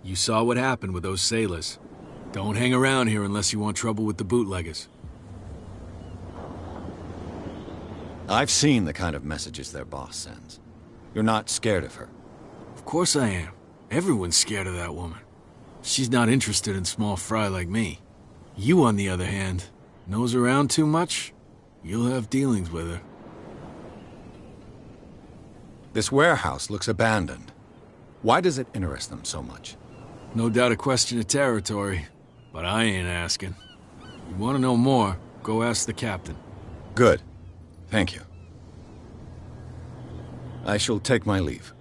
You saw what happened with those sailors. Don't hang around here unless you want trouble with the bootleggers. I've seen the kind of messages their boss sends. You're not scared of her? Of course I am. Everyone's scared of that woman. She's not interested in small fry like me. You, on the other hand, nose around too much, you'll have dealings with her. This warehouse looks abandoned. Why does it interest them so much? No doubt a question of territory, but I ain't asking. You want to know more, go ask the captain. Good. Thank you. I shall take my leave.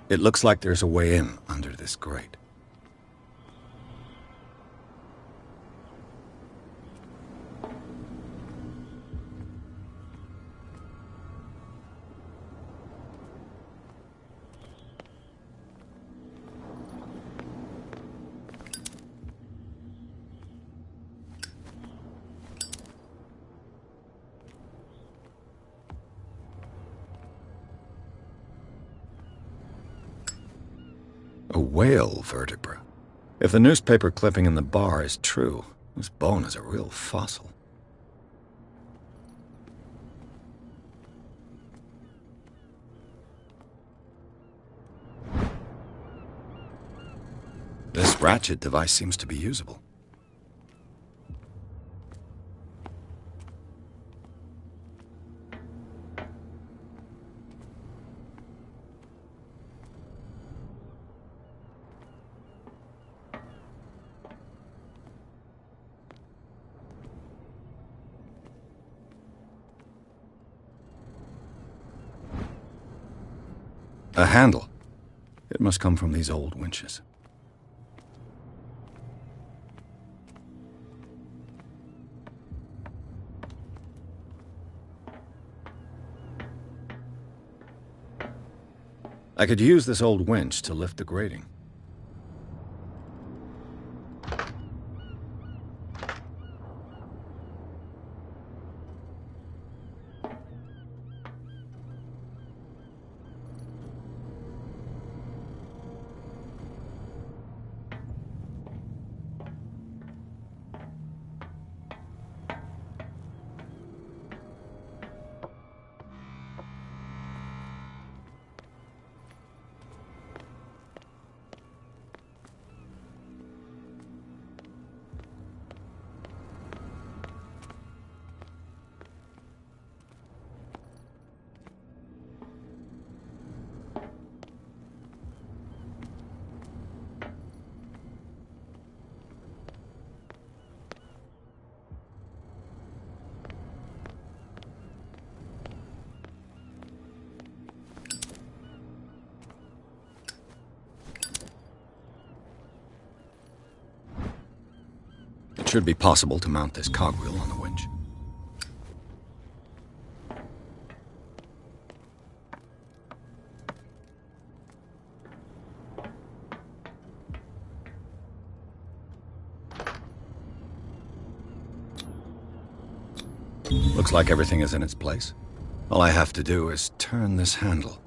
It looks like there's a way in under this grate. A whale vertebra. If the newspaper clipping in the bar is true, this bone is a real fossil. This ratchet device seems to be usable. A handle. It must come from these old winches. I could use this old winch to lift the grating. It should be possible to mount this cogwheel on the winch. Looks like everything is in its place. All I have to do is turn this handle.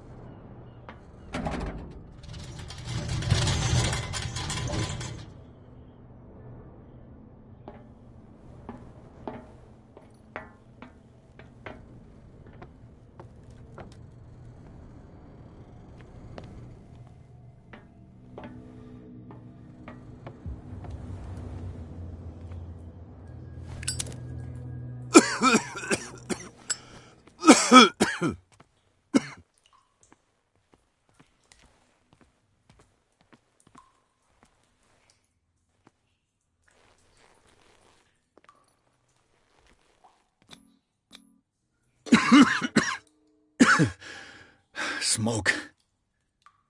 Smoke.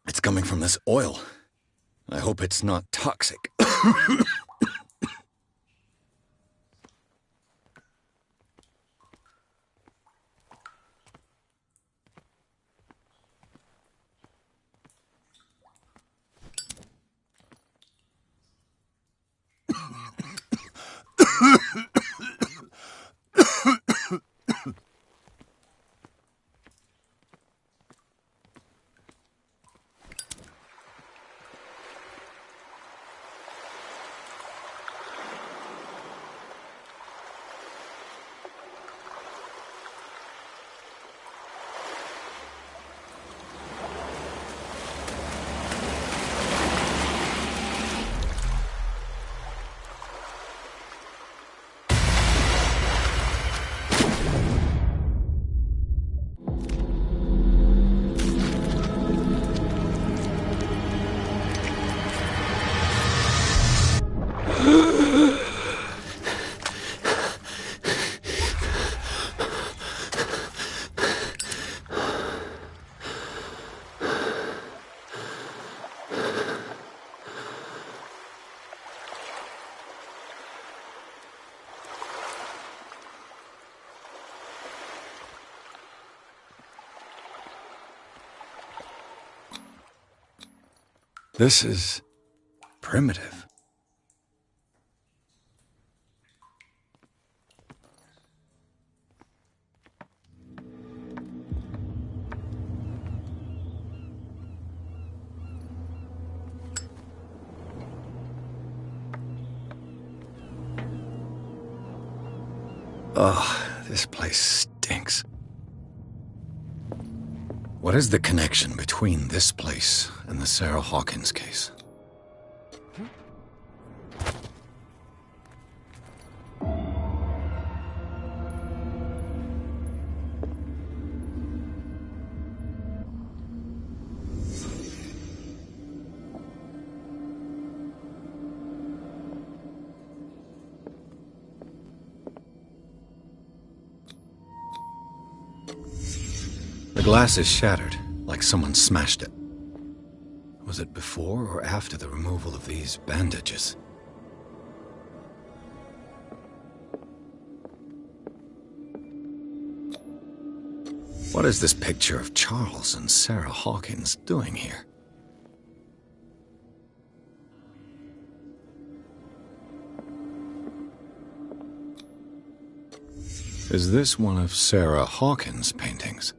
It's coming from this oil. I hope it's not toxic. This is primitive. Ugh, this place stinks. What is the connection between this place and the Sarah Hawkins case? The glass is shattered, like someone smashed it. Was it before or after the removal of these bandages? What is this picture of Charles and Sarah Hawkins doing here? Is this one of Sarah Hawkins' paintings?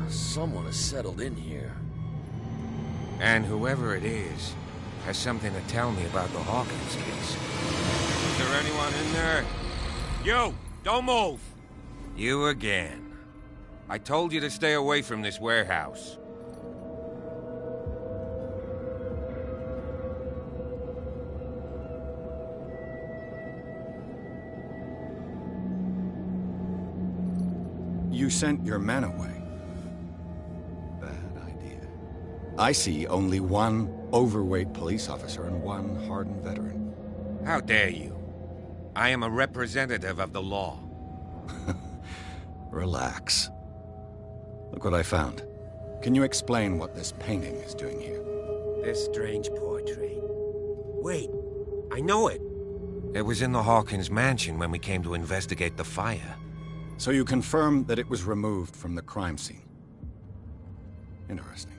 Someone has settled in here. And whoever it is has something to tell me about the Hawkins case. Is there anyone in there? You! Don't move! You again. I told you to stay away from this warehouse. You sent your men away. Bad idea. I see only one overweight police officer and one hardened veteran. How dare you? I am a representative of the law. Relax. Look what I found. Can you explain what this painting is doing here? This strange portrait. Wait, I know it. It was in the Hawkins mansion when we came to investigate the fire. So you confirm that it was removed from the crime scene. Interesting.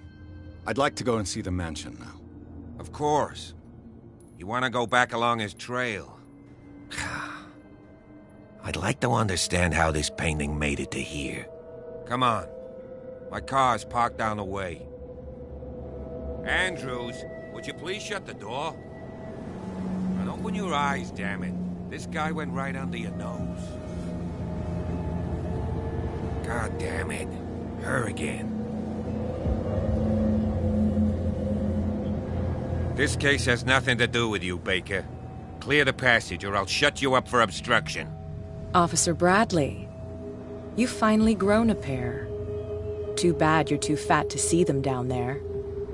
I'd like to go and see the mansion now. Of course. You want to go back along his trail? I'd like to understand how this painting made it to here. Come on. My car's parked down the way. Andrews, would you please shut the door? And open your eyes, damn it. This guy went right under your nose. God damn it. Her again. This case has nothing to do with you, Baker. Clear the passage or I'll shut you up for obstruction. Officer Bradley, you've finally grown a pair. Too bad you're too fat to see them down there.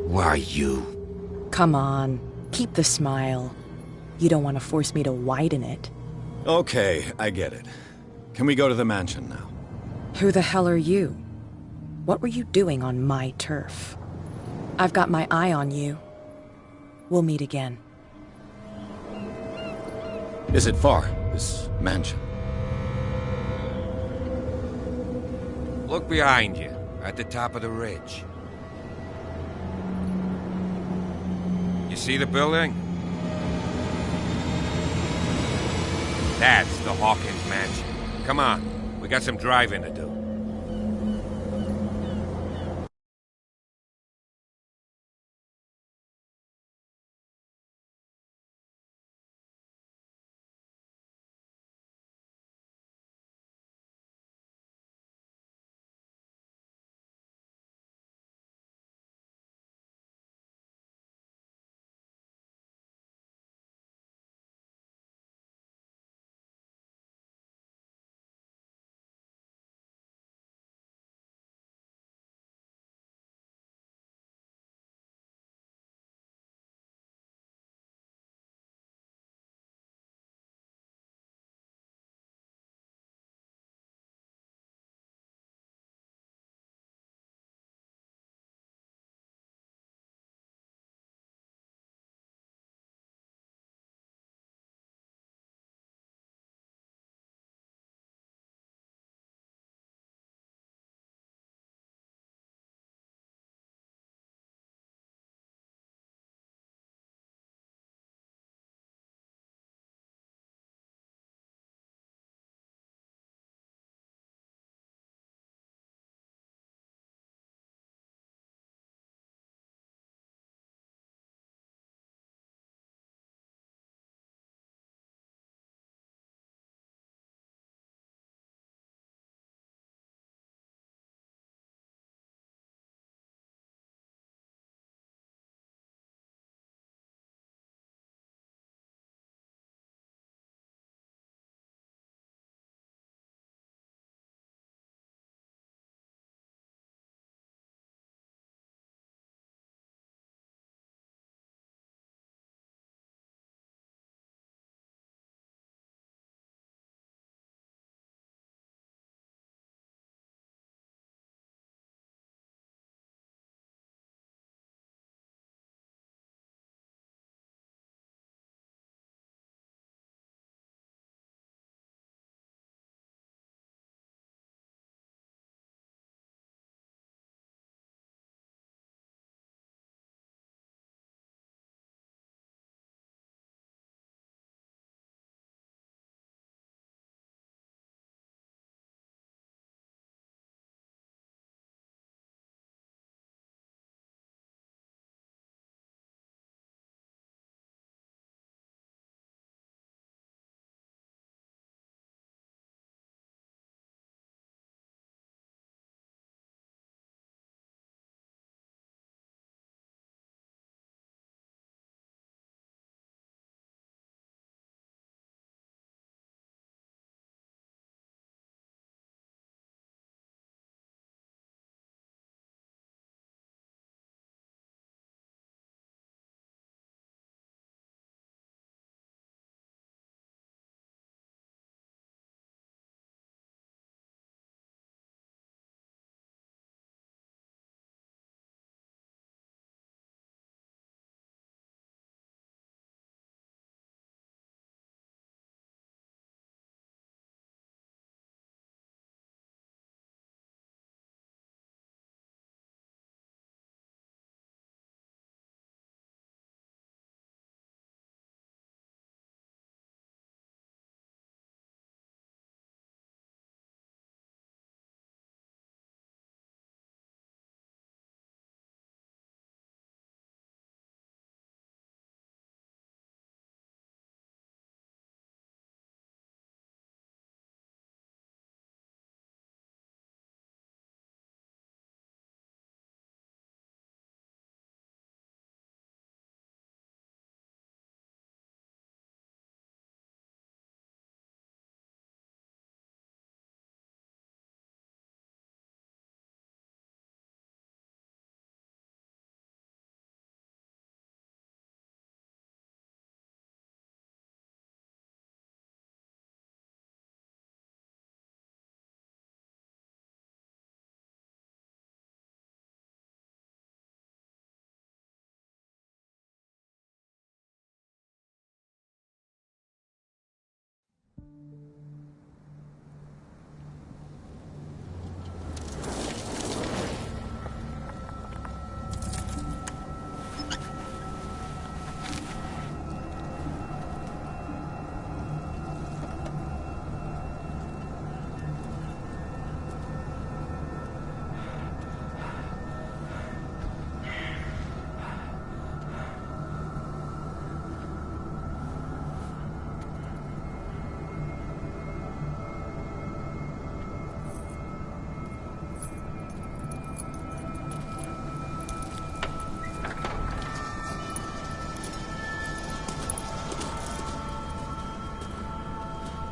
Why you? Come on, keep the smile. You don't want to force me to widen it. Okay, I get it. Can we go to the mansion now? Who the hell are you? What were you doing on my turf? I've got my eye on you. We'll meet again. Is it far, this mansion? Look behind you, at the top of the ridge. You see the building? That's the Hawkins mansion. Come on, we got some driving to do.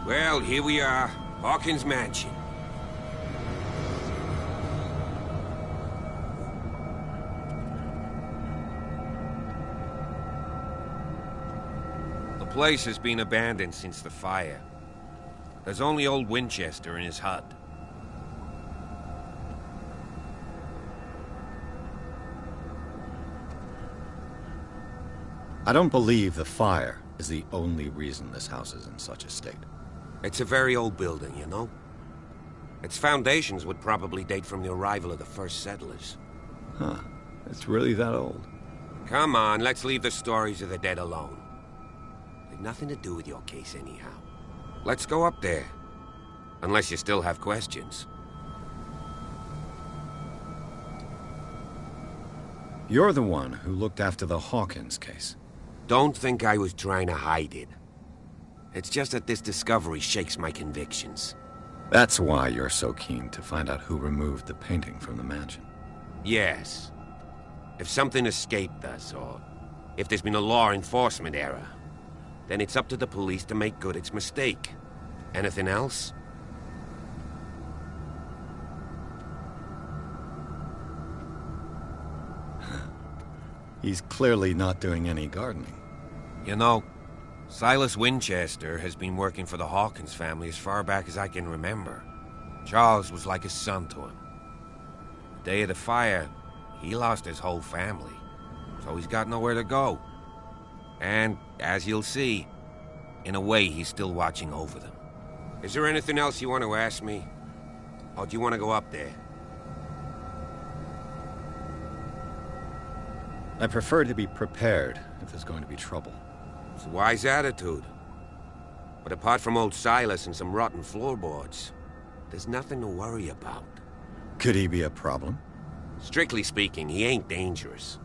Well, here we are. Hawkins Mansion. The place has been abandoned since the fire. There's only old Winchester in his hut. I don't believe the fire is the only reason this house is in such a state. It's a very old building, you know? Its foundations would probably date from the arrival of the first settlers. Huh. It's really that old. Come on, let's leave the stories of the dead alone. They've nothing to do with your case anyhow. Let's go up there. Unless you still have questions. You're the one who looked after the Hawkins case. Don't think I was trying to hide it. It's just that this discovery shakes my convictions. That's why you're so keen to find out who removed the painting from the mansion. Yes. If something escaped us, or if there's been a law enforcement error, then it's up to the police to make good its mistake. Anything else? He's clearly not doing any gardening. You know, Silas Winchester has been working for the Hawkins family as far back as I can remember. Charles was like a son to him. The day of the fire, he lost his whole family, so he's got nowhere to go. And, as you'll see, in a way he's still watching over them. Is there anything else you want to ask me? Or do you want to go up there? I prefer to be prepared if there's going to be trouble. It's a wise attitude. But apart from old Silas and some rotten floorboards, there's nothing to worry about. Could he be a problem? Strictly speaking, he ain't dangerous.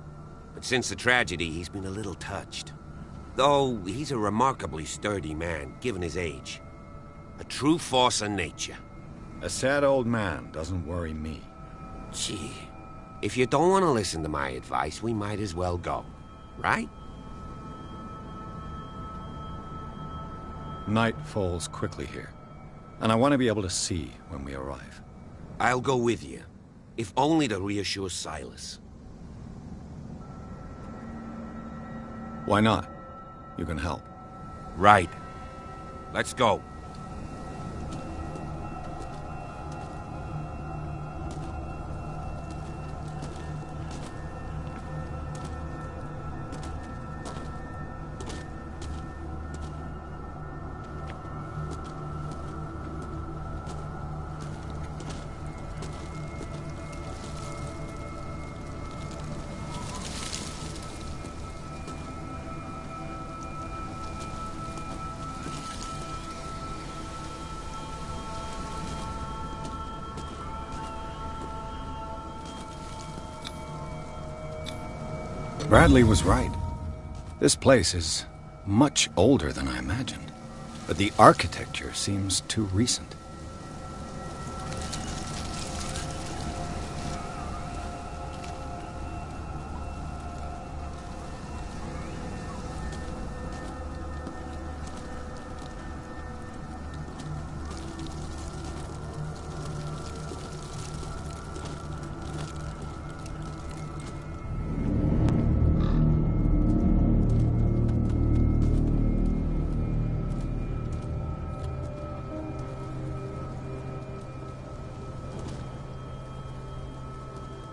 But since the tragedy, he's been a little touched. Though, he's a remarkably sturdy man, given his age. A true force of nature. A sad old man doesn't worry me. Gee, if you don't want to listen to my advice, we might as well go. Right? Night falls quickly here, and I want to be able to see when we arrive. I'll go with you, if only to reassure Silas. Why not? You can help. Right. Let's go. Bradley was right. This place is much older than I imagined, but the architecture seems too recent.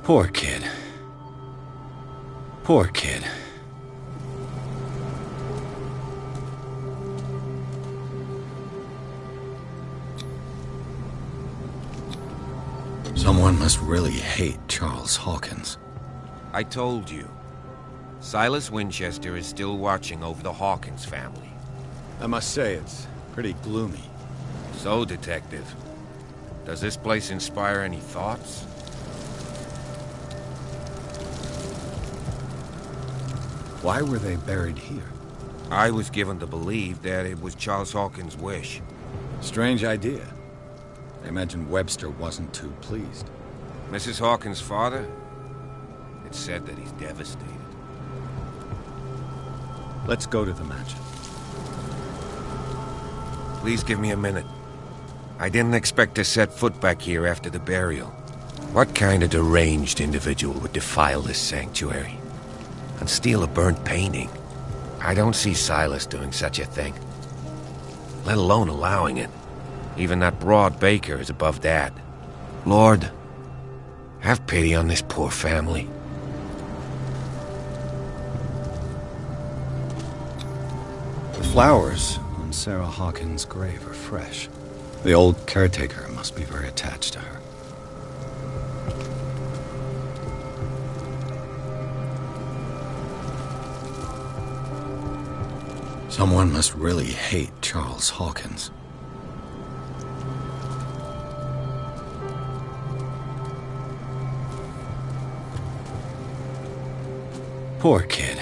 Poor kid. Poor kid. Someone must really hate Charles Hawkins. I told you. Silas Winchester is still watching over the Hawkins family. I must say, it's pretty gloomy. So, Detective, does this place inspire any thoughts? Why were they buried here? I was given to believe that it was Charles Hawkins' wish. Strange idea. I imagine Webster wasn't too pleased. Mrs. Hawkins' father? It's said that he's devastated. Let's go to the mansion. Please give me a minute. I didn't expect to set foot back here after the burial. What kind of deranged individual would defile this sanctuary? And steal a burnt painting? I don't see Silas doing such a thing. Let alone allowing it. Even that broad baker is above that. Lord, have pity on this poor family. The flowers on Sarah Hawkins' grave are fresh. The old caretaker must be very attached to her. Someone must really hate Charles Hawkins. Poor kid.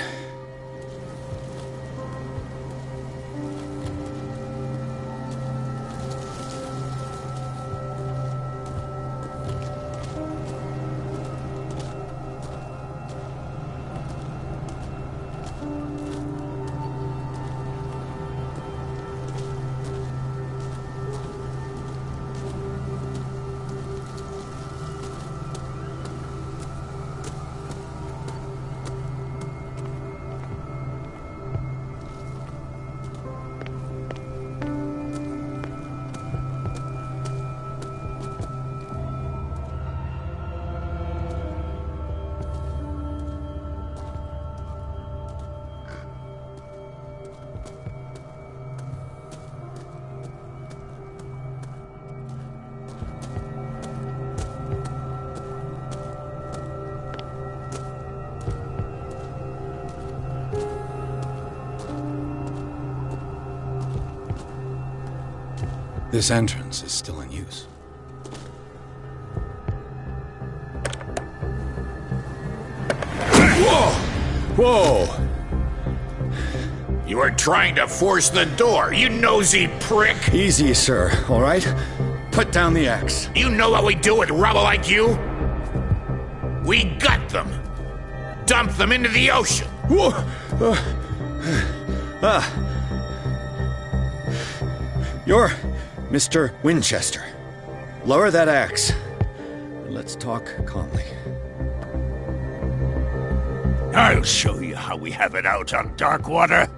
This entrance is still in use. Whoa! You were trying to force the door, you nosy prick! Easy, sir, all right? Put down the axe. You know what we do with rubble like you? We gut them. Dump them into the ocean. Whoa! You're Mr. Winchester. Lower that axe. Let's talk calmly. I'll show you how we have it out on Darkwater.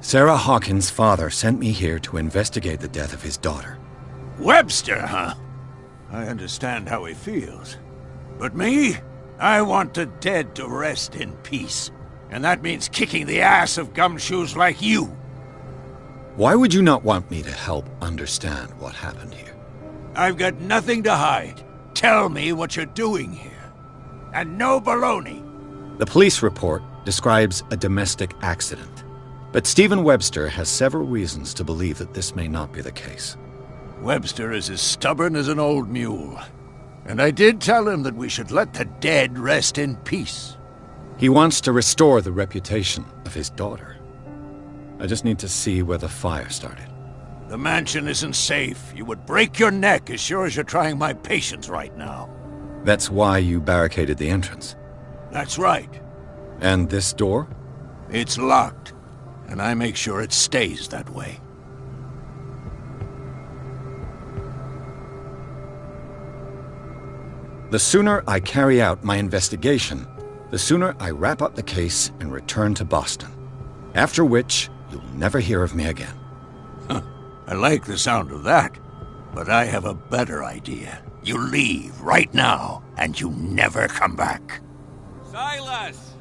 Sarah Hawkins' father sent me here to investigate the death of his daughter. Webster, huh? I understand how he feels. But me? I want the dead to rest in peace. And that means kicking the ass of gumshoes like you. Why would you not want me to help understand what happened here? I've got nothing to hide. Tell me what you're doing here. And no baloney. The police report describes a domestic accident. But Stephen Webster has several reasons to believe that this may not be the case. Webster is as stubborn as an old mule. And I did tell him that we should let the dead rest in peace. He wants to restore the reputation of his daughter. I just need to see where the fire started. The mansion isn't safe. You would break your neck as sure as you're trying my patience right now. That's why you barricaded the entrance. That's right. And this door? It's locked, and I make sure it stays that way. The sooner I carry out my investigation, the sooner I wrap up the case and return to Boston. After which, you'll never hear of me again. I like the sound of that, but I have a better idea. You leave right now, and you never come back. Silas!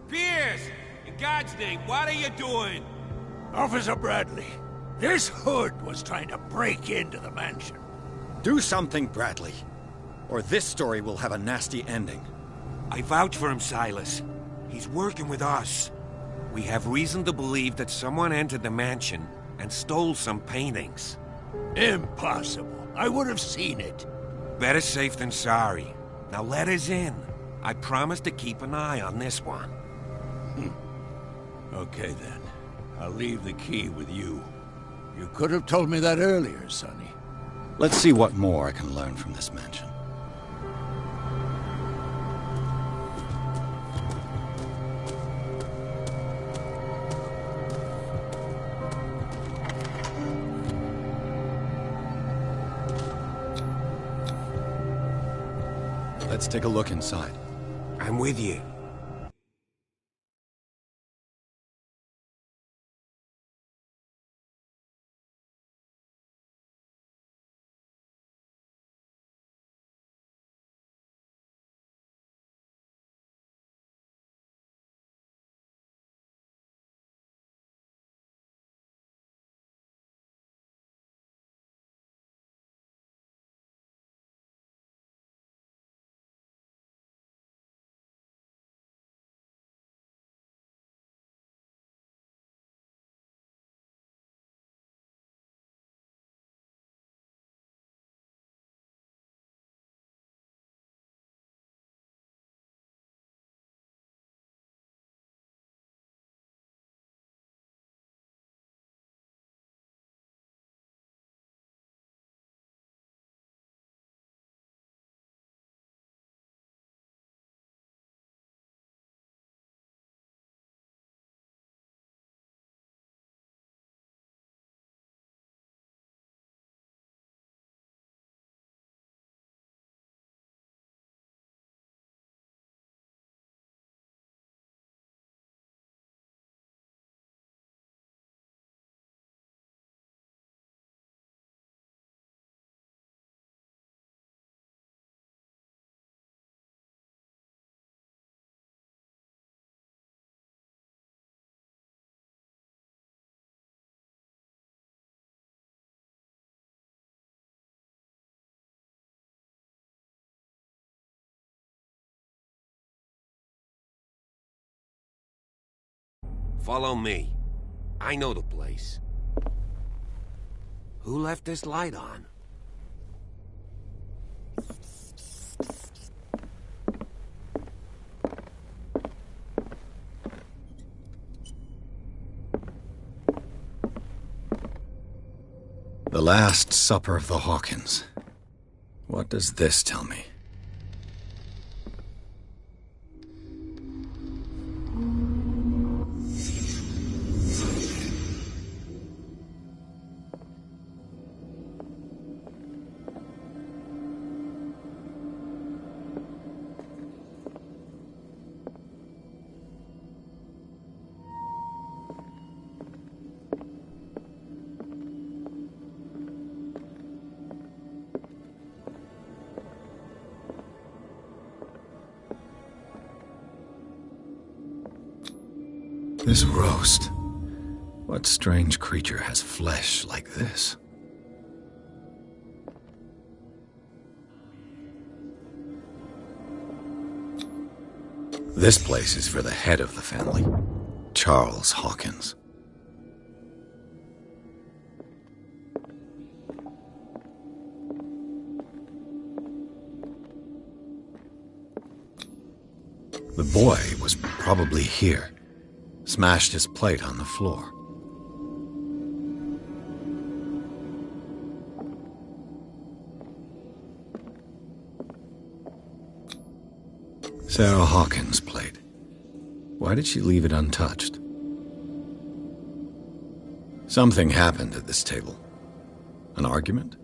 Pierce! In God's name, what are you doing? Officer Bradley, this hood was trying to break into the mansion. Do something, Bradley, or this story will have a nasty ending. I vouch for him, Silas. He's working with us. We have reason to believe that someone entered the mansion and stole some paintings. Impossible. I would have seen it. Better safe than sorry. Now let us in. I promise to keep an eye on this one. Okay then. I'll leave the key with you. You could have told me that earlier, Sonny. Let's see what more I can learn from this mansion. Let's take a look inside. I'm with you. Follow me. I know the place. Who left this light on? The Last Supper of the Hawkins. What does this tell me? This roast. What strange creature has flesh like this? This place is for the head of the family, Charles Hawkins. The boy was probably here. Smashed his plate on the floor. Sarah Hawkins' plate. Why did she leave it untouched? Something happened at this table. An argument?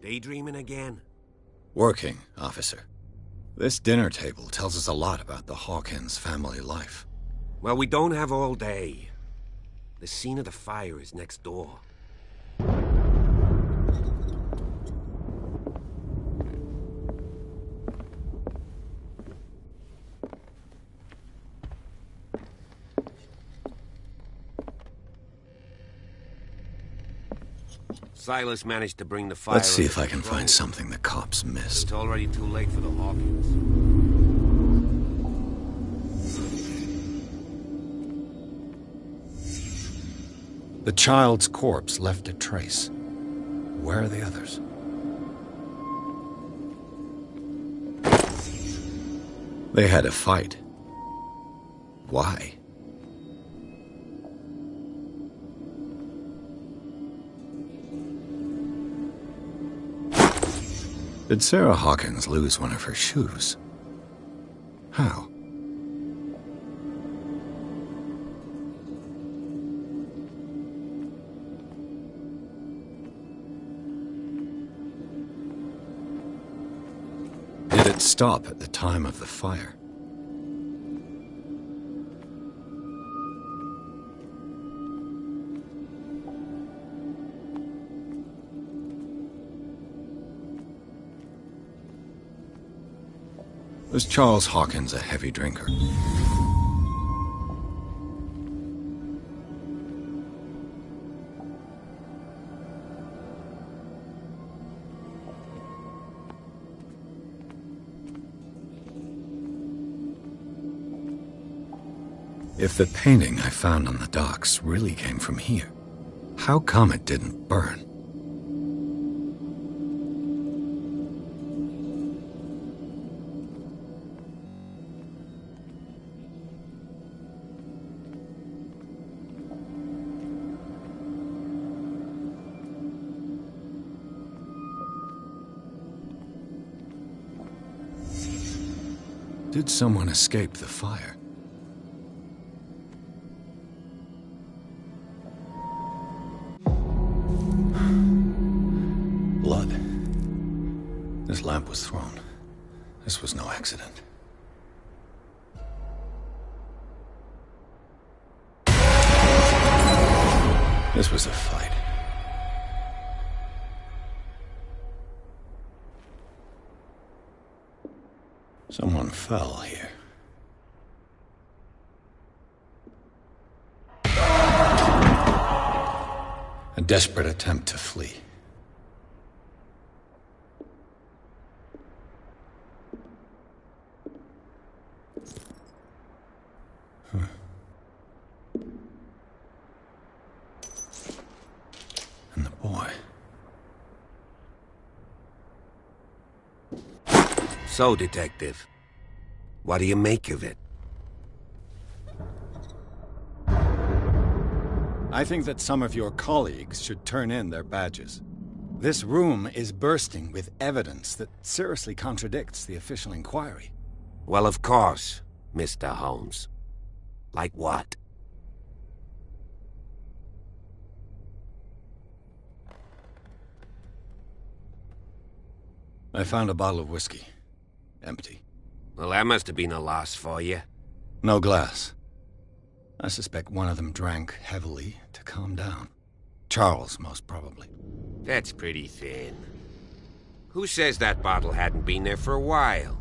Daydreaming again? Working, officer. This dinner table tells us a lot about the Hawkins family life. Well, we don't have all day. The scene of the fire is next door. Silas managed to bring the fire. Let's see if I can find something the cops missed. It's already too late for the Hawkins. The child's corpse left a trace. Where are the others? They had a fight. Why? Did Sarah Hawkins lose one of her shoes? How? Did it stop at the time of the fire? Was Charles Hawkins a heavy drinker? If the painting I found on the docks really came from here, how come it didn't burn? Did someone escape the fire? Blood. This lamp was thrown. This was no accident. This was a fight. Someone fell here. A desperate attempt to flee. And the boy. So, Detective, what do you make of it? I think that some of your colleagues should turn in their badges. This room is bursting with evidence that seriously contradicts the official inquiry. Well, of course, Mr. Holmes. Like what? I found a bottle of whiskey. Empty. Well, that must have been a loss for you. No glass. I suspect one of them drank heavily to calm down. Charles, most probably. That's pretty thin. Who says that bottle hadn't been there for a while?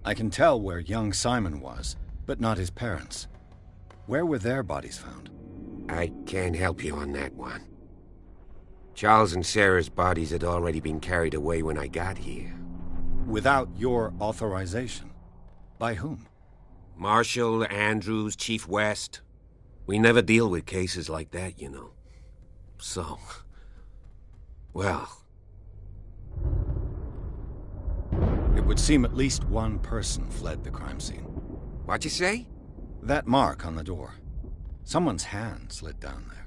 I can tell where young Simon was, but not his parents. Where were their bodies found? I can't help you on that one. Charles and Sarah's bodies had already been carried away when I got here. Without your authorization? By whom? Marshall, Andrews, Chief West. We never deal with cases like that, you know. So... well... It would seem at least one person fled the crime scene. What'd you say? That mark on the door. Someone's hand slid down there.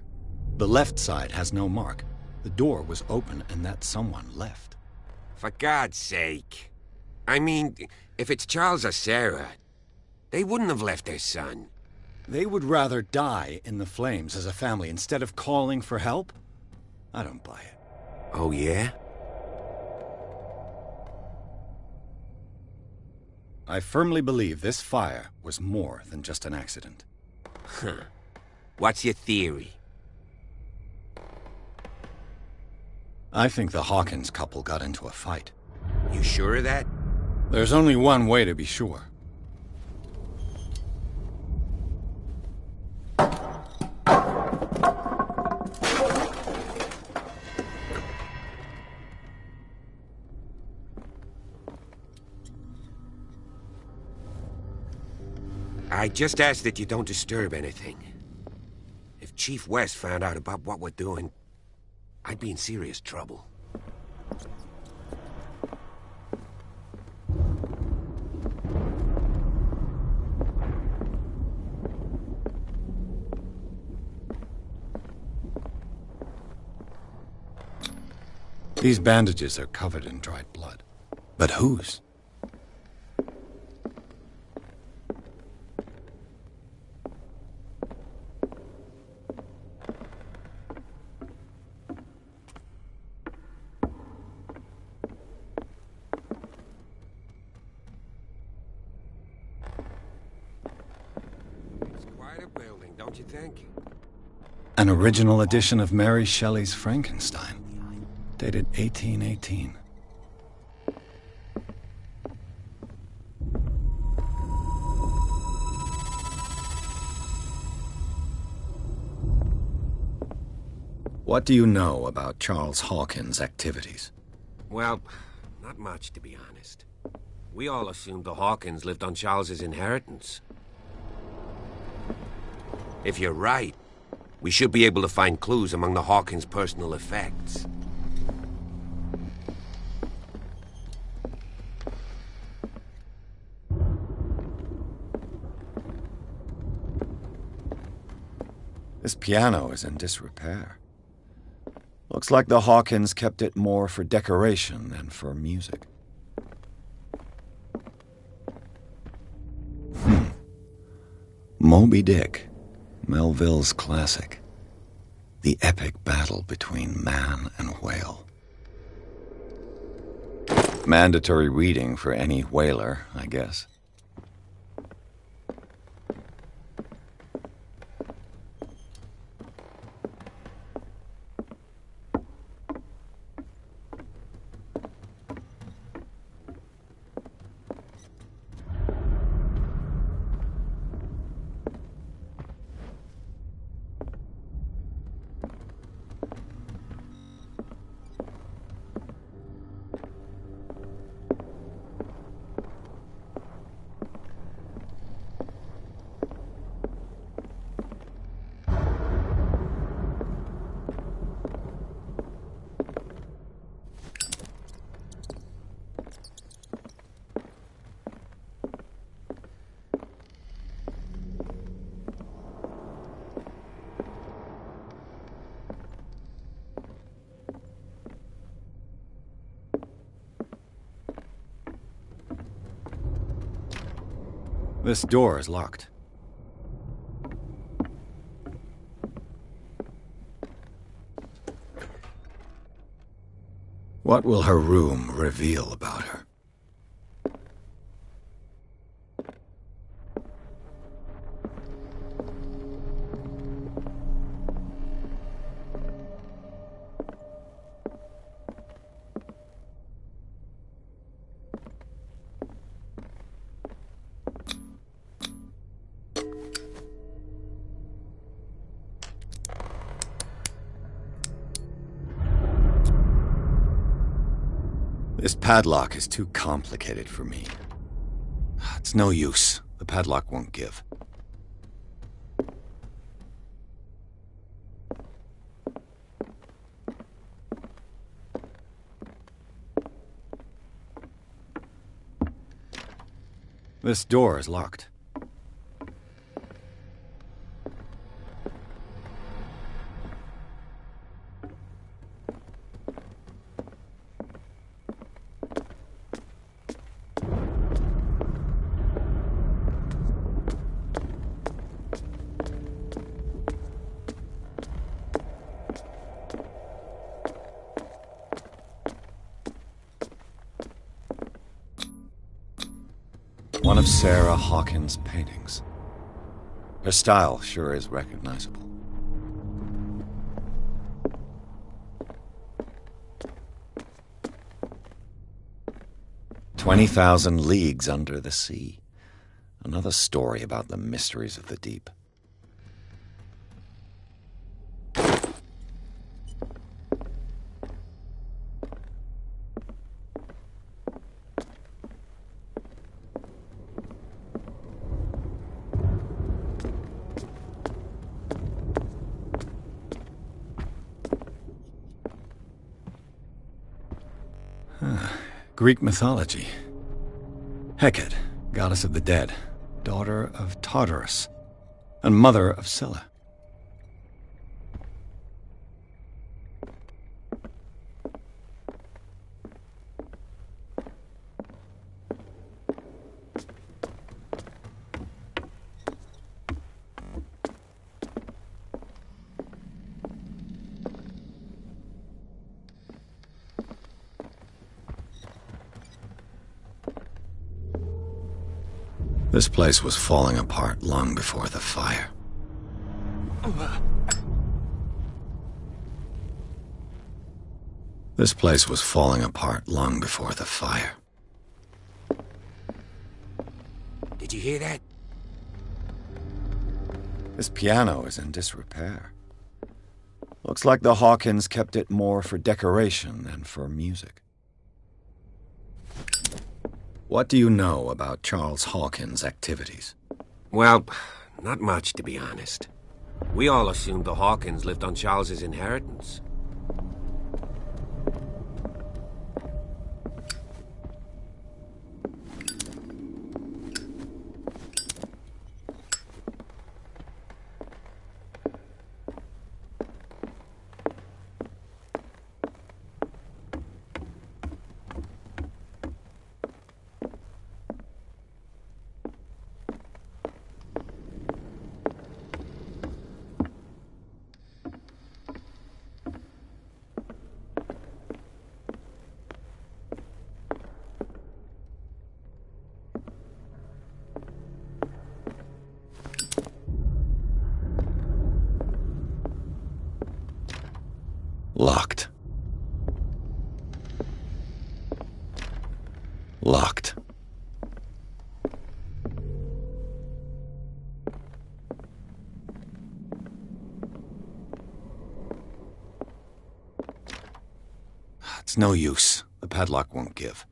The left side has no mark. The door was open and that someone left. For God's sake. I mean, if it's Charles or Sarah, they wouldn't have left their son. They would rather die in the flames as a family instead of calling for help? I don't buy it. Oh, yeah? I firmly believe this fire was more than just an accident. Huh. What's your theory? I think the Hawkins couple got into a fight. You sure of that? There's only one way to be sure. I just ask that you don't disturb anything. If Chief West found out about what we're doing, I'd be in serious trouble. These bandages are covered in dried blood. But whose? It's quite a building, don't you think? An original edition of Mary Shelley's Frankenstein, dated 1818. What do you know about Charles Hawkins' activities? Well, not much, to be honest. We all assumed the Hawkins lived on Charles's inheritance. If you're right, we should be able to find clues among the Hawkins' personal effects. This piano is in disrepair. Looks like the Hawkins kept it more for decoration than for music. Moby Dick, Melville's classic. The epic battle between man and whale. Mandatory reading for any whaler, I guess. This door is locked. What will her room reveal about her? This padlock is too complicated for me. It's no use. The padlock won't give. This door is locked. One of Sarah Hawkins' paintings. Her style sure is recognizable. "20,000 Leagues Under the Sea." Another story about the mysteries of the deep. Greek mythology. Hecate, goddess of the dead, daughter of Tartarus, and mother of Scylla. This place was falling apart long before the fire. This place was falling apart long before the fire. Did you hear that? This piano is in disrepair. Looks like the Hawkins kept it more for decoration than for music. What do you know about Charles Hawkins' activities? Well, not much, to be honest. We all assumed the Hawkins lived on Charles's inheritance. Locked. Locked. It's no use. The padlock won't give.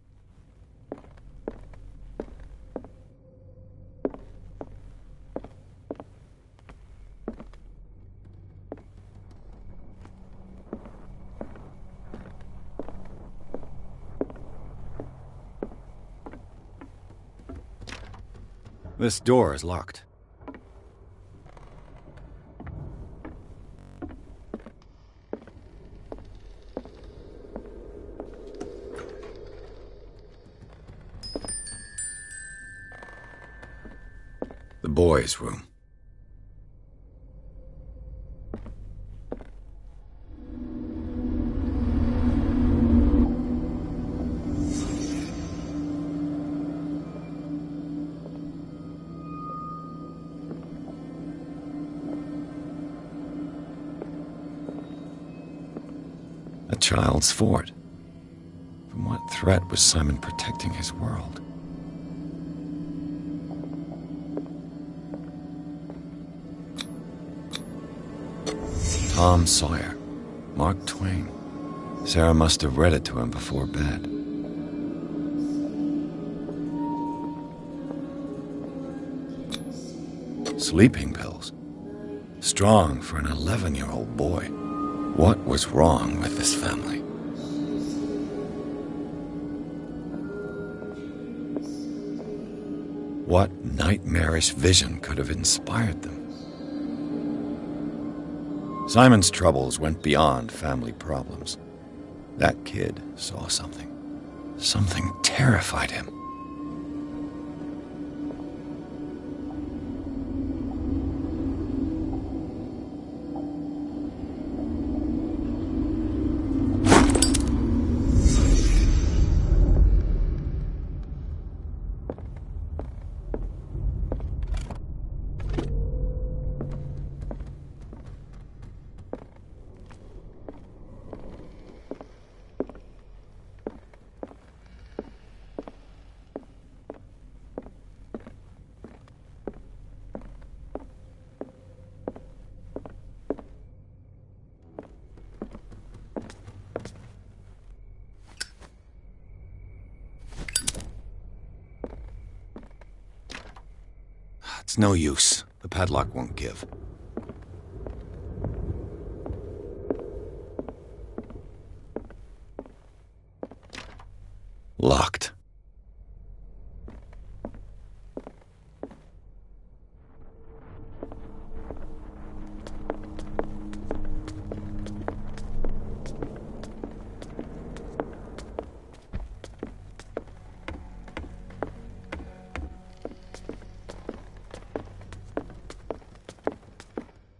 This door is locked. The boys' room. A child's fort. From what threat was Simon protecting his world? Tom Sawyer, Mark Twain. Sarah must have read it to him before bed. Sleeping pills. Strong for an 11-year-old boy. What was wrong with this family? What nightmarish vision could have inspired them? Simon's troubles went beyond family problems. That kid saw something. Something terrified him. It's no use. The padlock won't give. Locked.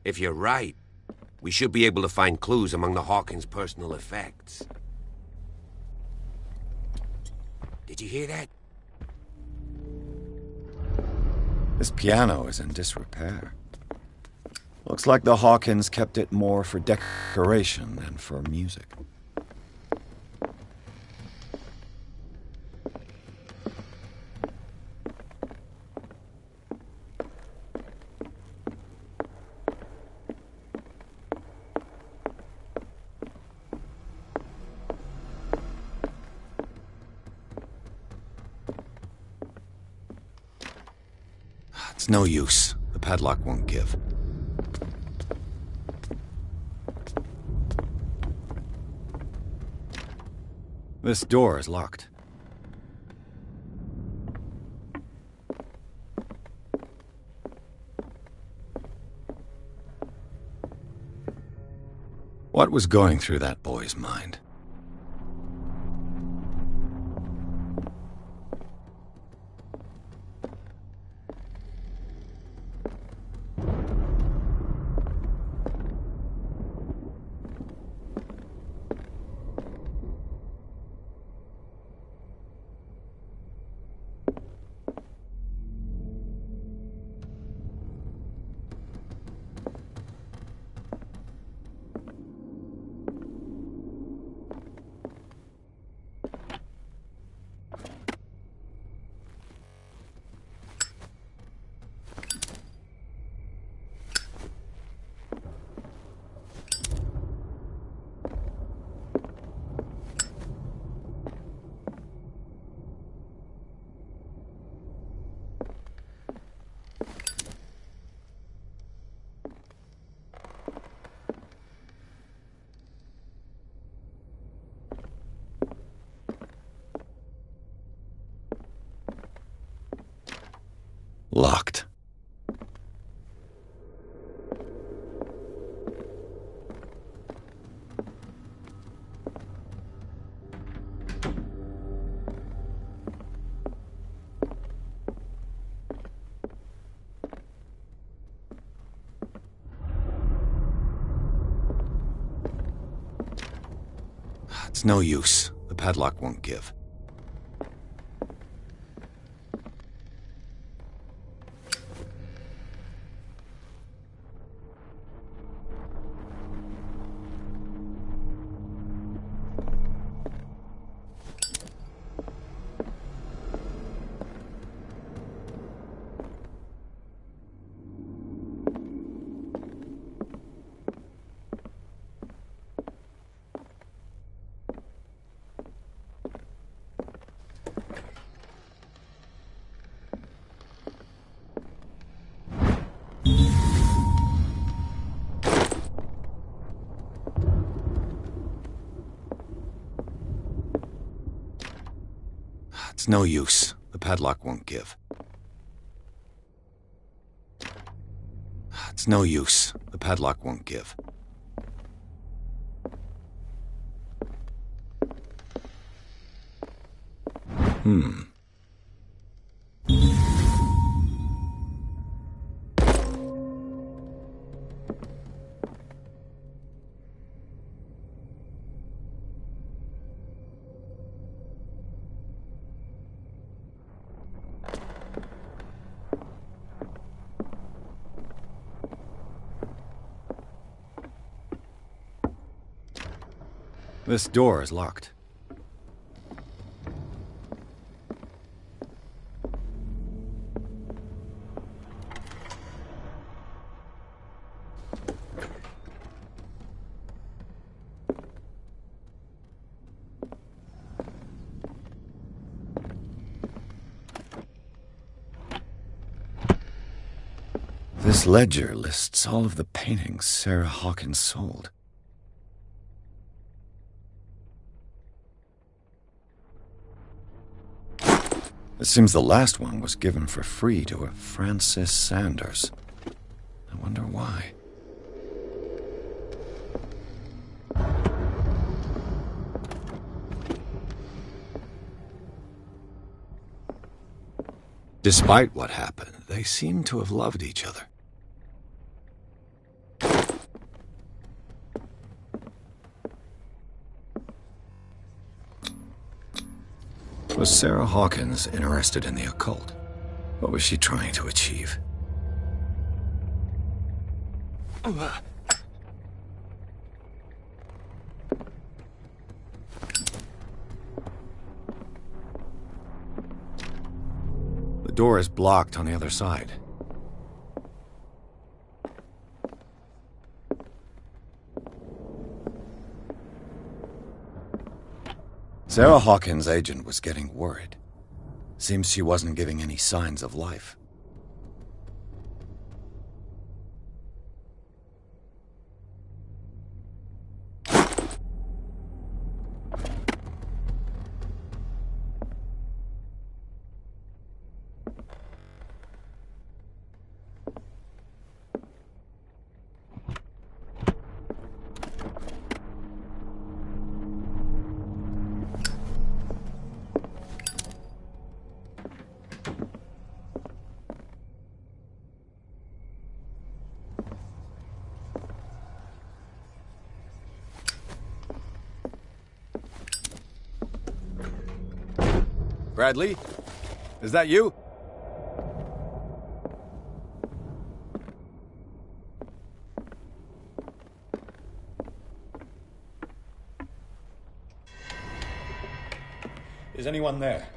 If you're right, we should be able to find clues among the Hawkins' personal effects. Did you hear that? This piano is in disrepair. Looks like the Hawkins kept it more for decoration than for music. It's no use. The padlock won't give. This door is locked. What was going through that boy's mind? Locked. It's no use. The padlock won't give. It's no use. The padlock won't give. It's no use. The padlock won't give. This door is locked. This ledger lists all of the paintings Sarah Hawkins sold. It seems the last one was given for free to a Francis Sanders. I wonder why. Despite what happened, they seem to have loved each other. Was Sarah Hawkins interested in the occult? What was she trying to achieve? The door is blocked on the other side. Sarah Hawkins' agent was getting worried. Seems she wasn't giving any signs of life. Bradley? Is that you? Is anyone there?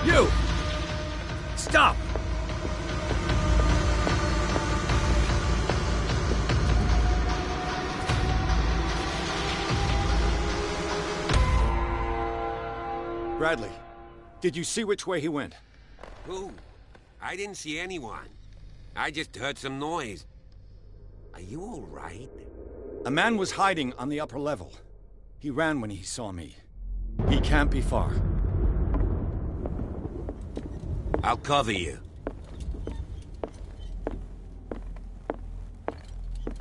You! Stop! Bradley, did you see which way he went? Who? I didn't see anyone. I just heard some noise. Are you all right? A man was hiding on the upper level. He ran when he saw me. He can't be far. I'll cover you.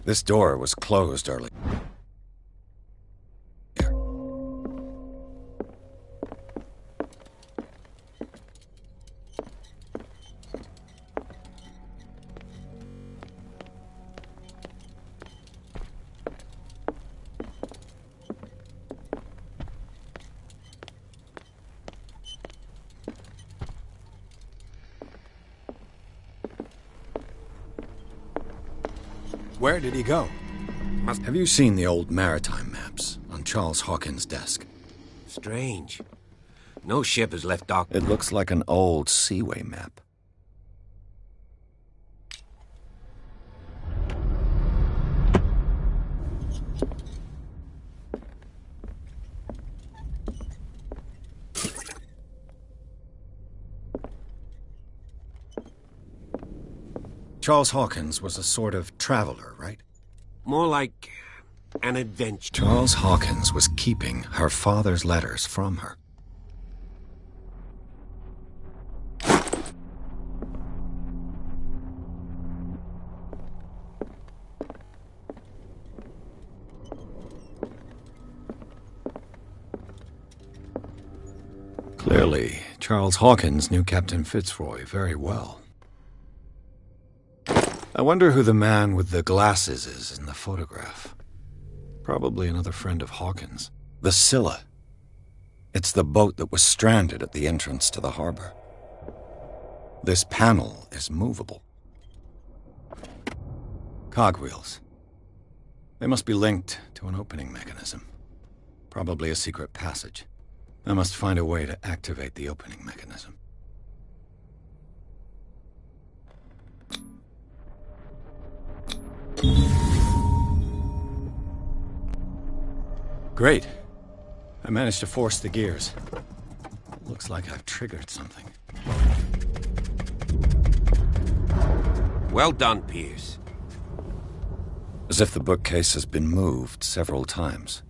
This door was closed early. Where did he go? Have you seen the old maritime maps on Charles Hawkins' desk? Strange. No ship has left dock. It looks like an old seaway map. Charles Hawkins was a sort of traveler, right? More like an adventure. Charles Hawkins was keeping her father's letters from her. Clearly, Charles Hawkins knew Captain Fitzroy very well. I wonder who the man with the glasses is in the photograph. Probably another friend of Hawkins. The Scylla. It's the boat that was stranded at the entrance to the harbor. This panel is movable. Cogwheels. They must be linked to an opening mechanism. Probably a secret passage. I must find a way to activate the opening mechanism. Great. I managed to force the gears. Looks like I've triggered something. Well done, Pierce. As if the bookcase has been moved several times.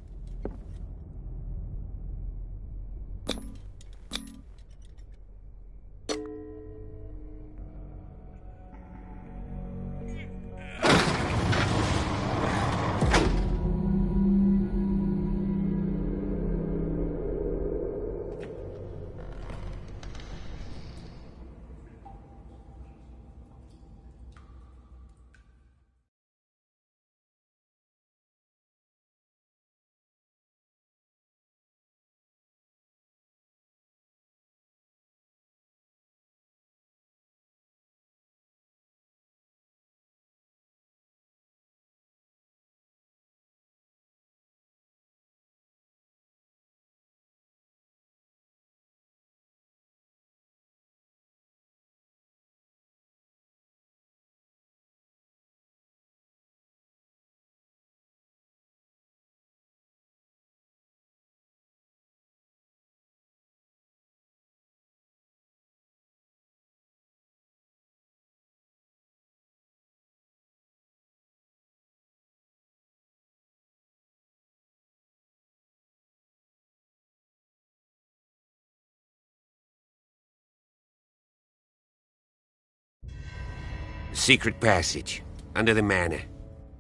Secret passage, under the manor.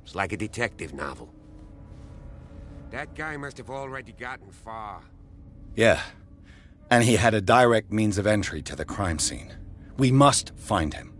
It's like a detective novel. That guy must have already gotten far. Yeah. And he had a direct means of entry to the crime scene. We must find him.